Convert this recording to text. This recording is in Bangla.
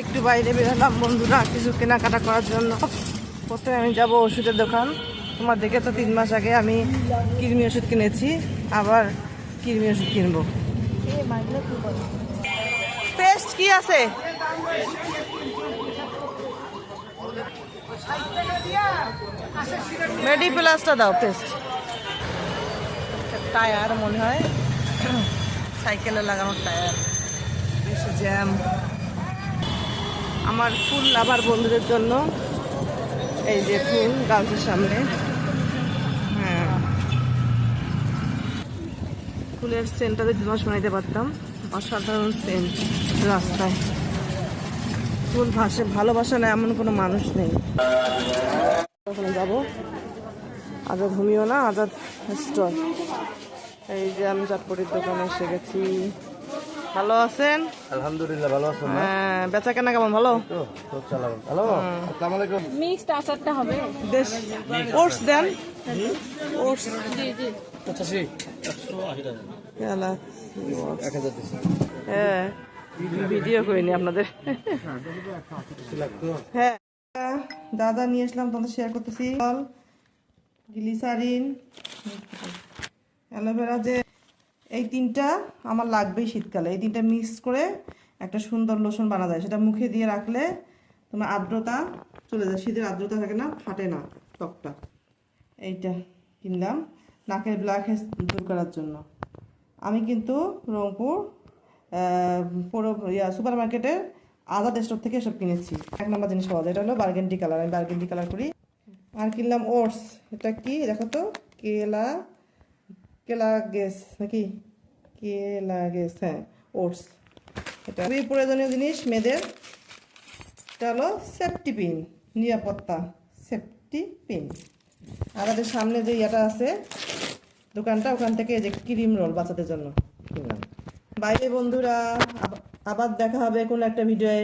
একটু বাইরে বেরোলাম বন্ধুরা কিছু কেনাকাটা করার জন্য। প্রথমে আমি যাব ওষুধের দোকান। তোমার দেখে তো 3 মাস আগে আমি কৃমি ওষুধ কিনেছি, আবার কৃমি ওষুধ কিনবো। পেস্ট কি আছে? মেডি প্লাসটা দাও পেস্ট। টায়ার মনে হয় সাইকেলে লাগানোর টায়ার, বেশি জ্যাম। আমার ফুল আবার বন্ধুদের জন্য এই যে ফুল গাছের সামনে। হ্যাঁ, ফুলের সেন্টটা যদি তোমার শোনাইতে পারতাম, অসাধারণ সেন্ট। রাস্তায় ফুল ভাসে, ভালোবাসা না এমন কোনো মানুষ নেই। ওখানে যাবো, আজাদ ঘুমিও না, আজাদ স্টল। এই যে আমি চটপটির দোকানে এসে গেছি। ভালো আছেন? আলহামদুলিল্লাহ ভালো আছেন? হ্যাঁ, বেচা কেনা কেমন? ভালো। হ্যালো, আসসালামু আলাইকুম। মিক্সড আচারটা হবে। দেশ ওটস দেন, ওটস। জি জি 85 কেলা 1000 দিছি। হ্যাঁ, ভিডিও করিনি আপনাদের। লাগতো। হ্যাঁ, দাদা নিয়ে আসলাম, তোমাদের শেয়ার করতেছি। গ্লিসারিন, অ্যালোভেরা, যে এই তিনটা আমার লাগবেই শীতকালে। এই তিনটা মিক্স করে একটা সুন্দর লোশন বানা যায়, সেটা মুখে দিয়ে রাখলে তোমার আর্দ্রতা চলে যায়। শীতের আর্দ্রতা থাকে না, ফাটে না ত্বকটা। এইটা কিনলাম নাকের ব্ল্যাক হেডস দূর করার জন্য। আমি কিন্তু রংপুর পুরো সুপার মার্কেটের আজাদ স্টোর থেকে এসব কিনেছি। 1 নম্বর জিনিস পাওয়া যায়, এটা হলো বার্গেন্ডি কালার। আমি বার্গেন্ডি কালার করি। আর কিনলাম ওটস। এটা কি দেখো তো, কেলা গেস নাকি কেলা গেস, হ্যাঁ ওটস। এটা খুবই প্রয়োজনীয় জিনিস মেয়েদের। এটা হলো সেফটি পিন, নিরাপত্তা সেফটি পিন। আমাদের সামনে যে ইয়াটা আছে দোকানটা, ওখান থেকে যে ক্রিম রোল বাচ্চাদের জন্য কিনলাম। বাইরে বন্ধুরা, আবার দেখা হবে কোনো একটা ভিডিওয়ে।